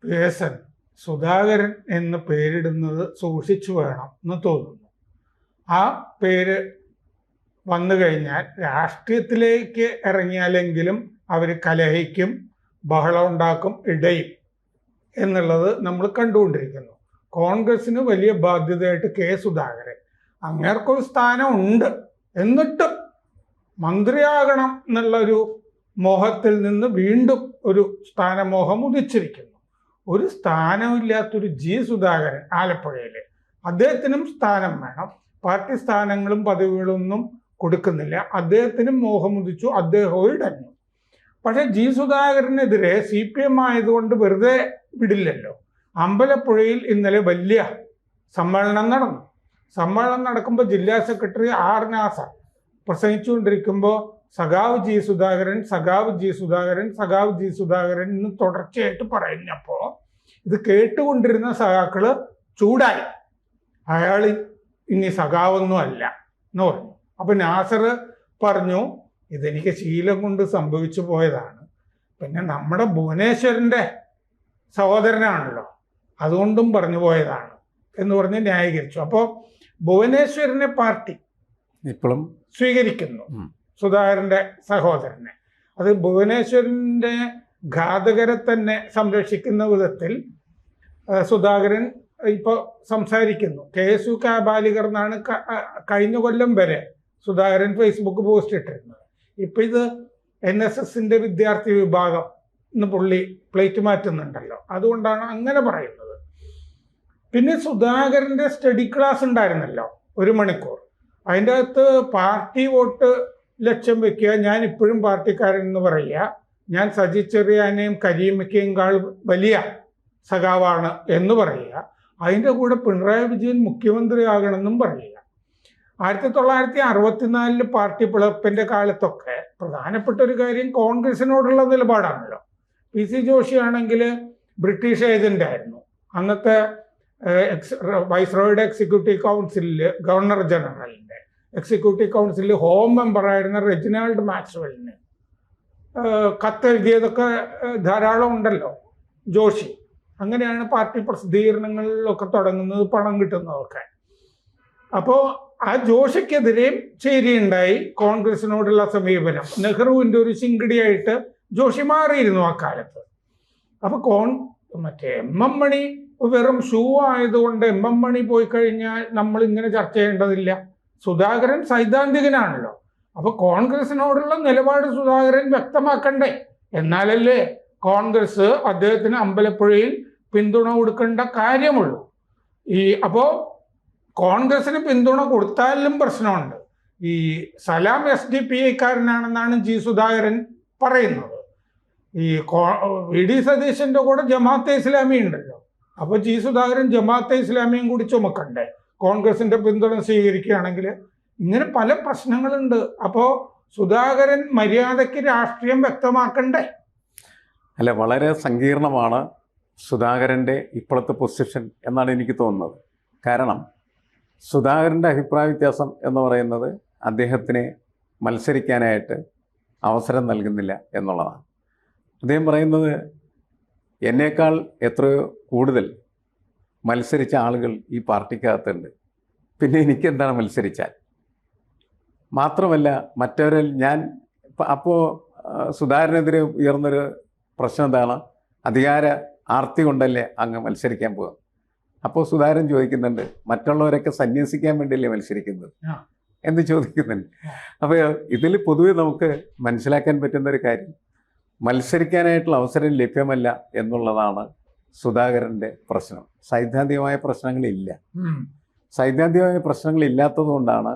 Person Sudhakaran എന്ന് പേരിടുന്നത് സൂക്ഷിച്ചു വേണം എന്ന് തോന്നുന്നു. ആ പേര് വന്നു കഴിഞ്ഞാൽ രാഷ്ട്രീയത്തിലേക്ക് ഇറങ്ങിയാലെങ്കിലും അവർ കലഹിക്കും, ബഹളം ഉണ്ടാക്കും, ഇടയും എന്നുള്ളത് നമ്മൾ കണ്ടുകൊണ്ടിരിക്കുന്നു. കോൺഗ്രസിന് വലിയ ബാധ്യതയായിട്ട് കെ സുധാകരൻ, അങ്ങേർക്കൊരു സ്ഥാനം ഉണ്ട്, എന്നിട്ടും മന്ത്രിയാകണം എന്നുള്ളൊരു മോഹത്തിൽ നിന്ന് വീണ്ടും ഒരു സ്ഥാനമോഹം ഉദിച്ചിരിക്കുന്നു. ഒരു സ്ഥാനമില്ലാത്തൊരു ജി സുധാകരൻ ആലപ്പുഴയിൽ, അദ്ദേഹത്തിനും സ്ഥാനം വേണം. പാർട്ടി സ്ഥാനങ്ങളും പദവികളൊന്നും കൊടുക്കുന്നില്ല. അദ്ദേഹത്തിനും മോഹമുദിച്ചു, അദ്ദേഹവും ഇടഞ്ഞു. പക്ഷെ ജി സുധാകരനെതിരെ CPM ആയതുകൊണ്ട് വെറുതെ വിടില്ലല്ലോ. അമ്പലപ്പുഴയിൽ ഇന്നലെ വലിയ സമ്മേളനം നടന്നു. സമ്മേളനം നടക്കുമ്പോൾ ജില്ലാ സെക്രട്ടറി ആർ നാസർ പ്രസംഗിച്ചുകൊണ്ടിരിക്കുമ്പോൾ സഖാവ് ജി സുധാകരൻ, സഖാവ് ജി സുധാകരൻ, സഖാവ് ജി സുധാകരൻ എന്ന് തുടർച്ചയായിട്ട് പറഞ്ഞപ്പോൾ ഇത് കേട്ടുകൊണ്ടിരുന്ന സഖാക്കള് ചൂടായി. അയാൾ ഇനി സഖാവൊന്നും അല്ല എന്ന് പറഞ്ഞു. അപ്പൊ നാസർ പറഞ്ഞു, ഇതെനിക്ക് ശീലം കൊണ്ട് സംഭവിച്ചു പോയതാണ്, പിന്നെ നമ്മുടെ ഭുവനേശ്വരന്റെ സഹോദരനാണല്ലോ, അതുകൊണ്ടും പറഞ്ഞു പോയതാണ് എന്ന് പറഞ്ഞ് ന്യായീകരിച്ചു. അപ്പോൾ ഭുവനേശ്വരനെ പാർട്ടി ഇപ്പോഴും സ്വീകരിക്കുന്നു, സുധാകരന്റെ സഹോദരനെ. അത് ഭുവനേശ്വരന്റെ ഘാതകരെ തന്നെ സംരക്ഷിക്കുന്ന വിധത്തിൽ സുധാകരൻ ഇപ്പോൾ സംസാരിക്കുന്നു. KSU കാബാലികർ എന്നാണ് കഴിഞ്ഞ കൊല്ലം വരെ സുധാകരൻ ഫേസ്ബുക്ക് പോസ്റ്റ് ഇട്ടിരുന്നത്. ഇപ്പൊ ഇത് NSSന്റെ വിദ്യാർത്ഥി വിഭാഗം എന്ന് പുള്ളി പ്ലേറ്റ് മാറ്റുന്നുണ്ടല്ലോ, അതുകൊണ്ടാണ് അങ്ങനെ പറയുന്നത്. പിന്നെ സുധാകരന്റെ സ്റ്റഡി ക്ലാസ് ഉണ്ടായിരുന്നല്ലോ 1 മണിക്കൂർ. അതിൻ്റെ അകത്ത് പാർട്ടി വോട്ട് ലക്ഷ്യം വെക്കുക, ഞാൻ ഇപ്പോഴും പാർട്ടിക്കാരൻ എന്ന് പറയുക, ഞാൻ സജി ചെറിയാനെയും കരീമയ്ക്കേക്കാൾ വലിയ സഖാവാണ് എന്ന് പറയുക, അതിൻ്റെ കൂടെ പിണറായി വിജയൻ മുഖ്യമന്ത്രിയാകണമെന്നും പറയുക. 1964 പാർട്ടി പിളർപ്പിൻ്റെ കാലത്തൊക്കെ പ്രധാനപ്പെട്ട ഒരു കാര്യം കോൺഗ്രസിനോടുള്ള നിലപാടാണല്ലോ. PC ജോഷി ആണെങ്കിൽ ബ്രിട്ടീഷ് ഏജന്റ് ആയിരുന്നു. അന്നത്തെ വൈസ്രോയുടെ എക്സിക്യൂട്ടീവ് കൗൺസിലിൽ, ഗവർണർ ജനറലിൻ്റെ എക്സിക്യൂട്ടീവ് കൗൺസിലിൽ ഹോം മെമ്പറായിരുന്ന റെജിനാൾഡ് മാക്സ്വെലിന് കത്തെഴുതിയതൊക്കെ ധാരാളം ഉണ്ടല്ലോ ജോഷി. അങ്ങനെയാണ് പാർട്ടി പ്രസിദ്ധീകരണങ്ങളിലൊക്കെ തുടങ്ങുന്നത്, പണം കിട്ടുന്നതൊക്കെ. അപ്പോൾ ആ ജോഷിക്കെതിരെയും ചേരിയുണ്ടായി കോൺഗ്രസിനോടുള്ള സമീപനം. നെഹ്റുവിൻ്റെ ഒരു ശിങ്കിടിയായിട്ട് ജോഷി മാറിയിരുന്നു ആ കാലത്ത്. അപ്പോൾ മറ്റേ MM മണി വെറും ഷൂ ആയതുകൊണ്ട് MM മണി പോയി കഴിഞ്ഞാൽ നമ്മൾ ഇങ്ങനെ ചർച്ച ചെയ്യേണ്ടതില്ല. സുധാകരൻ സൈദ്ധാന്തികനാണല്ലോ. അപ്പൊ കോൺഗ്രസിനോടുള്ള നിലപാട് സുധാകരൻ വ്യക്തമാക്കണ്ടേ? എന്നാലല്ലേ കോൺഗ്രസ് അദ്ദേഹത്തിന് അമ്പലപ്പുഴയിൽ പിന്തുണ കൊടുക്കേണ്ട കാര്യമുള്ളൂ. അപ്പോൾ കോൺഗ്രസിന് പിന്തുണ കൊടുത്താലും പ്രശ്നമുണ്ട്. ഈ സലാം SDPI-കാരനാണെന്നാണ് ജി സുധാകരൻ പറയുന്നത്. ഈ VD സതീശന്റെ കൂടെ ജമാഅത്തെ ഇസ്ലാമി ഉണ്ടല്ലോ. അപ്പോൾ ജി സുധാകരൻ ജമാഅത്തെ ഇസ്ലാമിയും കൂടി ചുമക്കണ്ടേ കോൺഗ്രസിന്റെ പിന്തുണ സ്വീകരിക്കുകയാണെങ്കിൽ? ഇങ്ങനെ പല പ്രശ്നങ്ങളുണ്ട്. അപ്പോൾ സുധാകരൻ മര്യാദയ്ക്ക് രാഷ്ട്രീയം വ്യക്തമാക്കണ്ടേ? അല്ല, വളരെ സങ്കീർണമാണ് സുധാകരൻ്റെ ഇപ്പോഴത്തെ പൊസിഷൻ എന്നാണ് എനിക്ക് തോന്നുന്നത്. കാരണം സുധാകരൻ്റെ അഭിപ്രായ വ്യത്യാസം എന്ന് പറയുന്നത് അദ്ദേഹത്തിന് മത്സരിക്കാനായിട്ട് അവസരം നൽകുന്നില്ല എന്നുള്ളതാണ്. അദ്ദേഹം പറയുന്നത് എന്നേക്കാൾ എത്രയോ കൂടുതൽ മത്സരിച്ച ആളുകൾ ഈ പാർട്ടിക്കകത്തുണ്ട്, പിന്നെ എനിക്കെന്താണ് മത്സരിച്ചാൽ. മാത്രമല്ല മറ്റവരിൽ ഞാൻ അപ്പോൾ സുധാകരനെതിരെ ഉയർന്നൊരു പ്രശ്നം എന്താണ്? അധികാര ആർത്തി കൊണ്ടല്ലേ അങ്ങ് മത്സരിക്കാൻ പോകുക. അപ്പോൾ സുധാകരൻ ചോദിക്കുന്നുണ്ട്, മറ്റുള്ളവരൊക്കെ സന്യസിക്കാൻ വേണ്ടിയല്ലേ മത്സരിക്കുന്നത് എന്ന് ചോദിക്കുന്നുണ്ട്. അപ്പോൾ ഇതിൽ പൊതുവെ നമുക്ക് മനസ്സിലാക്കാൻ പറ്റുന്ന ഒരു കാര്യം, മത്സരിക്കാനായിട്ടുള്ള അവസരം ലഭ്യമല്ല എന്നുള്ളതാണ് സുധാകരൻ്റെ പ്രശ്നം. സൈദ്ധാന്തികമായ പ്രശ്നങ്ങളില്ല. സൈദ്ധാന്തികമായ പ്രശ്നങ്ങളില്ലാത്തത് കൊണ്ടാണ്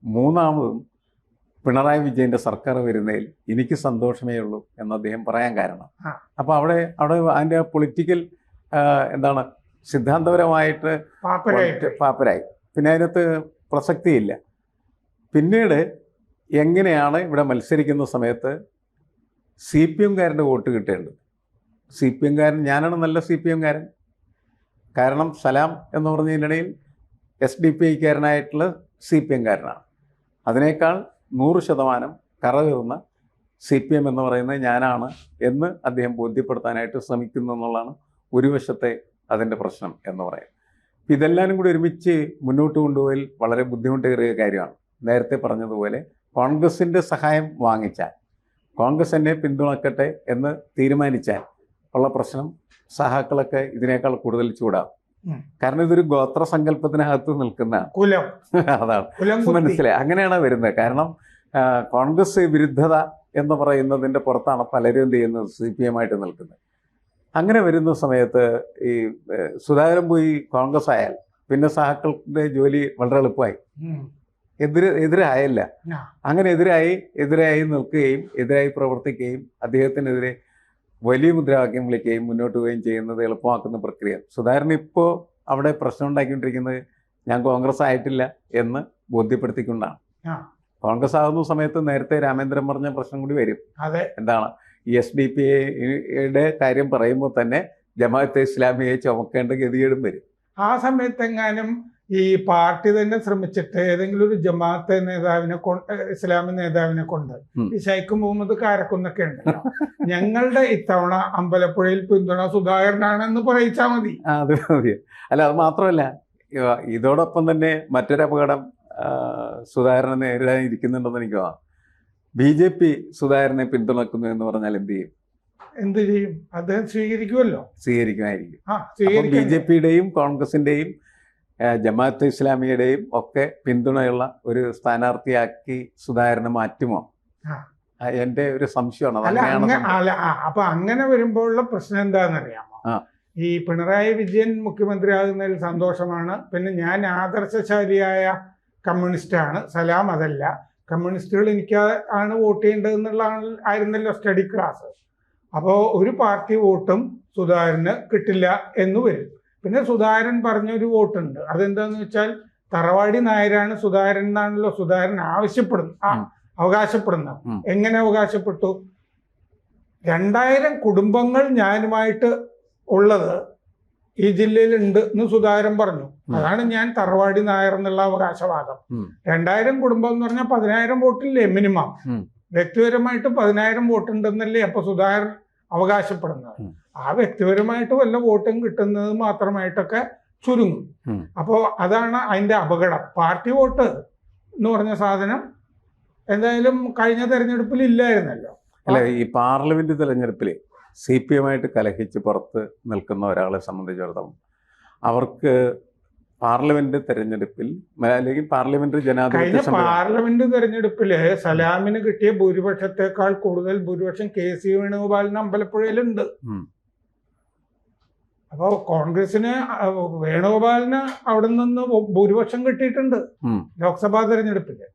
മൂന്നാമതും പിണറായി വിജയൻ്റെ സർക്കാർ വരുന്നതിൽ എനിക്ക് സന്തോഷമേ ഉള്ളൂ എന്ന് അദ്ദേഹം പറയാൻ കാരണം. അപ്പോൾ അവിടെ അതിൻ്റെ പൊളിറ്റിക്കൽ എന്താണ് സിദ്ധാന്തപരമായിട്ട് പാപ്പരായി. പിന്നെ അതിനകത്ത് പ്രസക്തിയില്ല. പിന്നീട് എങ്ങനെയാണ് ഇവിടെ മത്സരിക്കുന്ന സമയത്ത് CPM-കാരൻ്റെ വോട്ട് കിട്ടേണ്ടത്? CPM-കാരൻ ഞാനാണ് നല്ല CPM-കാരൻ. കാരണം സലാം എന്ന് പറഞ്ഞതിനിടയിൽ SDPI-കാരനായിട്ടുള്ള CPM-കാരനാണ്. അതിനേക്കാൾ 100% കറകീർന്ന CPM എന്ന് പറയുന്നത് ഞാനാണ് എന്ന് അദ്ദേഹം ബോധ്യപ്പെടുത്താനായിട്ട് ശ്രമിക്കുന്നു എന്നുള്ളതാണ് ഒരു വശത്തെ അതിൻ്റെ പ്രശ്നം എന്ന് പറയാം. ഇതെല്ലാവരും കൂടി ഒരുമിച്ച് മുന്നോട്ട് കൊണ്ടുപോയി വളരെ ബുദ്ധിമുട്ടേറിയ കാര്യമാണ്. നേരത്തെ പറഞ്ഞതുപോലെ കോൺഗ്രസിൻ്റെ സഹായം വാങ്ങിച്ചാൽ, കോൺഗ്രസ് എന്നെ പിന്തുണക്കട്ടെ എന്ന് തീരുമാനിച്ചാൽ ഉള്ള പ്രശ്നം സഹാക്കളൊക്കെ ഇതിനേക്കാൾ കൂടുതൽ ചൂടാവും. കാരണം ഇതൊരു ഗോത്ര സങ്കല്പത്തിനകത്ത് നിൽക്കുന്ന കുലം, അതാണ് മനസ്സിലായി. അങ്ങനെയാണ് വരുന്നത്. കാരണം കോൺഗ്രസ് വിരുദ്ധത എന്ന് പറയുന്നതിൻ്റെ പുറത്താണ് പലരും എന്ത് ചെയ്യുന്നത്, CPM ആയിട്ട് നിൽക്കുന്നത്. അങ്ങനെ വരുന്ന സമയത്ത് ഈ സുധാകരൻ പോയി കോൺഗ്രസ് ആയാൽ പിന്നെ സഹാക്കളുടെ ജോലി വളരെ എളുപ്പമായി. എതിരായല്ല. അങ്ങനെ എതിരായി നിൽക്കുകയും എതിരായി പ്രവർത്തിക്കുകയും അദ്ദേഹത്തിനെതിരെ വലിയ മുദ്രാവാക്യം വിളിക്കുകയും മുന്നോട്ട് പോവുകയും ചെയ്യുന്നത് എളുപ്പമാക്കുന്ന പ്രക്രിയ. സുധാകരൻ ഇപ്പോൾ അവിടെ പ്രശ്നം ഉണ്ടാക്കിക്കൊണ്ടിരിക്കുന്നത് ഞാൻ കോൺഗ്രസ് ആയിട്ടില്ല എന്ന് ബോധ്യപ്പെടുത്തിക്കൊണ്ടാണ്. കോൺഗ്രസ് ആകുന്ന സമയത്ത് നേരത്തെ രാമേന്ദ്രൻ പറഞ്ഞ പ്രശ്നം കൂടി വരും. എന്താണ്, ഈ SDP-യുടെ കാര്യം പറയുമ്പോൾ തന്നെ ജമാഅത്തെ ഇസ്ലാമിയെ ചുമക്കേണ്ട ഗതികേടും വരും. ആ സമയത്തെങ്ങാനും ഈ പാർട്ടി തന്നെ ശ്രമിച്ചിട്ട് ഏതെങ്കിലും ഒരു ജമാഅത്തെ നേതാവിനെ ഇസ്ലാമി നേതാവിനെ കൊണ്ട്, ഈ ഷൈഖ് മുഹമ്മദ് കാരക്കുന്നൊക്കെ ഉണ്ടല്ലോ, ഞങ്ങളുടെ ഇത്തവണ അമ്പലപ്പുഴയിൽ പിന്തുണ സുധാകരനാണെന്ന് പറയിച്ചാൽ മതി. അത് മതി. അല്ല, അത് മാത്രമല്ല, ഇതോടൊപ്പം തന്നെ മറ്റൊരു അപകടം സുധാകരനെ നേരിടാൻ ഇരിക്കുന്നുണ്ടെന്ന് എനിക്ക് തോന്നാം. BJP സുധാകരനെ പിന്തുണക്കുന്നു എന്ന് പറഞ്ഞാൽ എന്ത് ചെയ്യും? അദ്ദേഹം സ്വീകരിക്കുമല്ലോ. സ്വീകരിക്കുമായിരിക്കും. BJP-യുടെയും കോൺഗ്രസിന്റെയും ജമാഅത്തെ ഇസ്ലാമിയുടെയും ഒക്കെ പിന്തുണയുള്ള ഒരു സ്ഥാനാർത്ഥിയാക്കി സുധാകരനെ മാറ്റുമോ? എന്റെ ഒരു സംശയമാണ്. അപ്പൊ അങ്ങനെ വരുമ്പോഴുള്ള പ്രശ്നം എന്താണെന്നറിയാമോ? ഈ പിണറായി വിജയൻ മുഖ്യമന്ത്രി ആകുന്നതിൽ സന്തോഷമാണ്. പിന്നെ ഞാൻ ആദർശശാലിയായ കമ്മ്യൂണിസ്റ്റാണ്, സലാം അതല്ല, കമ്മ്യൂണിസ്റ്റുകൾ എനിക്ക് ആണ് വോട്ട് ചെയ്യേണ്ടതെന്നുള്ള ആയിരുന്നല്ലോ സ്റ്റഡി ക്ലാസ്. അപ്പോൾ ഒരു പാർട്ടി വോട്ടും സുധാകരന് കിട്ടില്ല എന്ന് വരും. പിന്നെ സുധാകരൻ പറഞ്ഞൊരു വോട്ടുണ്ട്, അതെന്താന്ന് വെച്ചാൽ തറവാടി നായരാണ് സുധാകരൻ എന്നാണല്ലോ സുധാകരൻ അവകാശപ്പെടുന്നത്. എങ്ങനെ അവകാശപ്പെട്ടു? 2000 കുടുംബങ്ങൾ ഞാനുമായിട്ട് ഉള്ളത് ഈ ജില്ലയിലുണ്ട് എന്ന് സുധാകരൻ പറഞ്ഞു. അതാണ് ഞാൻ തറവാടി നായർ എന്നുള്ള അവകാശവാദം. 2000 കുടുംബം എന്ന് പറഞ്ഞാൽ 10,000 വോട്ടില്ലേ മിനിമം. വ്യക്തിപരമായിട്ട് 10,000 വോട്ടുണ്ടെന്നല്ലേ അപ്പൊ സുധാകരൻ അവകാശപ്പെടുന്നത്. ആ വ്യക്തിപരമായിട്ട് വല്ല വോട്ടും കിട്ടുന്നത് മാത്രമായിട്ടൊക്കെ ചുരുങ്ങും. അപ്പോൾ അതാണ് അതിന്റെ അപകടം. പാർട്ടി വോട്ട് എന്ന് പറഞ്ഞ സാധനം എന്തായാലും കഴിഞ്ഞ തെരഞ്ഞെടുപ്പിൽ ഇല്ലായിരുന്നല്ലോ. അല്ല, ഈ പാർലമെന്റ് തെരഞ്ഞെടുപ്പിൽ CPM-ആയിട്ട് കലഹിച്ച് പുറത്ത് നിൽക്കുന്ന ഒരാളെ സംബന്ധിച്ചിടത്തോളം അവർക്ക് പാർലമെന്റ് തെരഞ്ഞെടുപ്പിൽ അല്ലെങ്കിൽ പാർലമെന്റ് ജനാധിപത്യ പാർലമെന്റ് തെരഞ്ഞെടുപ്പില് സലാമിന് കിട്ടിയ ഭൂരിപക്ഷത്തെക്കാൾ കൂടുതൽ ഭൂരിപക്ഷം KC വേണുഗോപാലിന് അമ്പലപ്പുഴയിലുണ്ട്. അപ്പോൾ കോൺഗ്രസിന് വേണുഗോപാലിന് അവിടെ നിന്ന് ഭൂരിപക്ഷം കിട്ടിയിട്ടുണ്ട് ലോക്സഭാ തെരഞ്ഞെടുപ്പില്.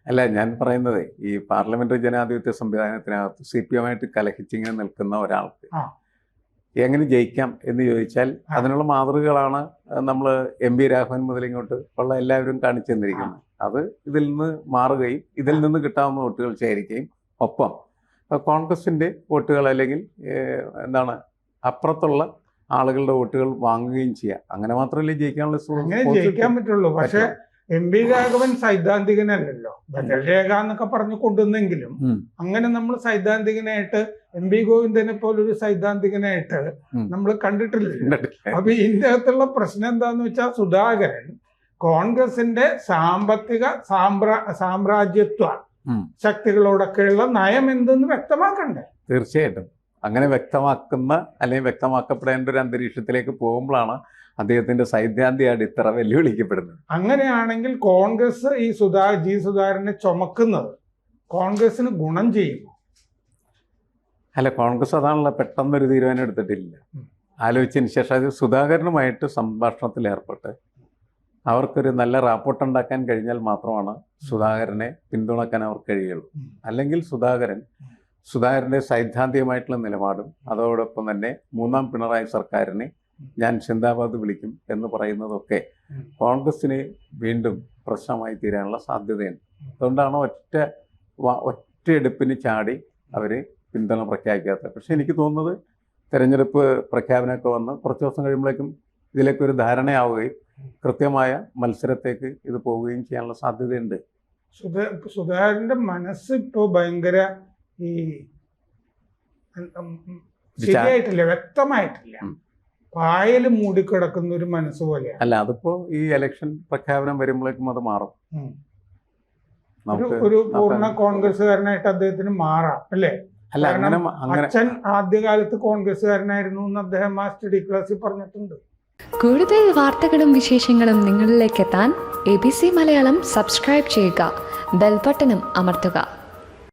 അല്ല, ഞാൻ പറയുന്നത് ഈ പാർലമെന്ററി ജനാധിപത്യ സംവിധാനത്തിനകത്ത് CPM-ആയിട്ട് കലഹിച്ചിങ്ങനെ നിൽക്കുന്ന ഒരാൾക്ക് എങ്ങനെ ജയിക്കാം എന്ന് ചോദിച്ചാൽ അതിനുള്ള മാതൃകകളാണ് നമ്മൾ MP രാഘവൻ മുതൽ ഇങ്ങോട്ട് ഉള്ള എല്ലാവരും കാണിച്ചു തന്നിരിക്കുന്നത്. അത് ഇതിൽ നിന്ന് മാറുകയും ഇതിൽ നിന്ന് കിട്ടാവുന്ന വോട്ടുകൾ ശേഖരിക്കുകയും ഒപ്പം കോൺഗ്രസിൻ്റെ വോട്ടുകൾ അല്ലെങ്കിൽ അപ്പുറത്തുള്ള ആളുകളുടെ വോട്ടുകൾ വാങ്ങുകയും ചെയ്യാം. അങ്ങനെ മാത്രമല്ലേ ജയിക്കാൻ പറ്റുള്ളൂ. പക്ഷെ MP രാഘവൻ സൈദ്ധാന്തികനല്ലല്ലോ. ബദൽ രേഖ എന്നൊക്കെ പറഞ്ഞു കൊണ്ടുവന്നെങ്കിലും അങ്ങനെ നമ്മൾ സൈദ്ധാന്തികനായിട്ട് MP ഗോവിന്ദനെ പോലൊരു സൈദ്ധാന്തികനായിട്ട് നമ്മൾ കണ്ടിട്ടില്ല. അപ്പൊ ഇതിൻ്റെ അകത്തുള്ള പ്രശ്നം എന്താന്ന് വെച്ചാൽ സുധാകരൻ കോൺഗ്രസിന്റെ സാമ്പത്തിക സാമ്രാജ്യത്വ ശക്തികളോടൊക്കെയുള്ള നയം എന്തെന്ന് വ്യക്തമാക്കണ്ടേ? തീർച്ചയായിട്ടും അങ്ങനെ വ്യക്തമാക്കുന്ന അല്ലെങ്കിൽ വ്യക്തമാക്കപ്പെടേണ്ട ഒരു അന്തരീക്ഷത്തിലേക്ക് പോകുമ്പോഴാണ് അദ്ദേഹത്തിന്റെ സൈദ്ധാന്തിക അടിത്തറ വെല്ലുവിളിക്കപ്പെടുന്നത്. അങ്ങനെയാണെങ്കിൽ കോൺഗ്രസ് ഈ സുധാകരനെ ചുമക്കുന്നത് കോൺഗ്രസിന് ഗുണം ചെയ്യുമോ? അല്ല, കോൺഗ്രസ് അതാണല്ലോ പെട്ടെന്നൊരു തീരുമാനം എടുത്തിട്ടില്ല. ആലോചിച്ചതിന് ശേഷം അത് സുധാകരനുമായിട്ട് സംഭാഷണത്തിൽ ഏർപ്പെട്ട് അവർക്കൊരു നല്ല റാപ്പോർട്ട് ഉണ്ടാക്കാൻ കഴിഞ്ഞാൽ മാത്രമാണ് സുധാകരനെ പിന്തുണക്കാൻ അവർക്ക് കഴിയുള്ളൂ. അല്ലെങ്കിൽ സുധാകരൻ്റെ സൈദ്ധാന്തികമായിട്ടുള്ള നിലപാടും അതോടൊപ്പം തന്നെ മൂന്നാം പിണറായി സർക്കാരിനെ ഞാൻ സിന്ദാബാദ് വിളിക്കും എന്ന് പറയുന്നതൊക്കെ കോൺഗ്രസിന് വീണ്ടും പ്രശ്നമായി തീരാനുള്ള സാധ്യതയുണ്ട്. അതുകൊണ്ടാണ് ഒറ്റയെടുപ്പിന് ചാടി അവർ പിന്തുണ പ്രഖ്യാപിക്കാത്തത്. പക്ഷെ എനിക്ക് തോന്നുന്നത് തെരഞ്ഞെടുപ്പ് പ്രഖ്യാപനമൊക്കെ വന്ന് കുറച്ച് ദിവസം കഴിയുമ്പോഴേക്കും ഇതിലേക്ക് ഒരു ധാരണയാവുകയും കൃത്യമായ മത്സരത്തേക്ക് ഇത് പോവുകയും ചെയ്യാനുള്ള സാധ്യതയുണ്ട്. സുധാകരന്റെ മനസ്സ് ഇപ്പോൾ ഭയങ്കര ശരിയായിട്ടില്ല, വ്യക്തമായിട്ടില്ല. പായൽ മൂടിക്കിടക്കുന്ന ഒരു മനസ്സ് പോലെയാണ്. അല്ല, അതിപ്പോ ഈ ഇലക്ഷൻ പ്രഖ്യാപനം വരുമ്പോഴേക്കും അത് മാറും. ഉം. നമുക്ക് ഒരു പൂർണ്ണ കോൺഗ്രസ്സുകാരനായിട്ട് അദ്ദേഹത്തിന് മാറാം അല്ലേ? അല്ല, അങ്ങനെ അങ്ങനെ അച്ഛൻ ആദ്യകാലത്ത് കോൺഗ്രസ്സുകാരനായിരുന്നു എന്ന് അദ്ദേഹം ആ സ്റ്റഡി ക്ലാസ്സിൽ പറഞ്ഞിട്ടുണ്ട്. കൂടുതൽ വാർത്തകളും വിശേഷങ്ങളും നിങ്ങളിലേക്ക് എത്താൻ ABC മലയാളം സബ്സ്ക്രൈബ് ചെയ്യുക, ബെൽബട്ടനും അമർത്തുക.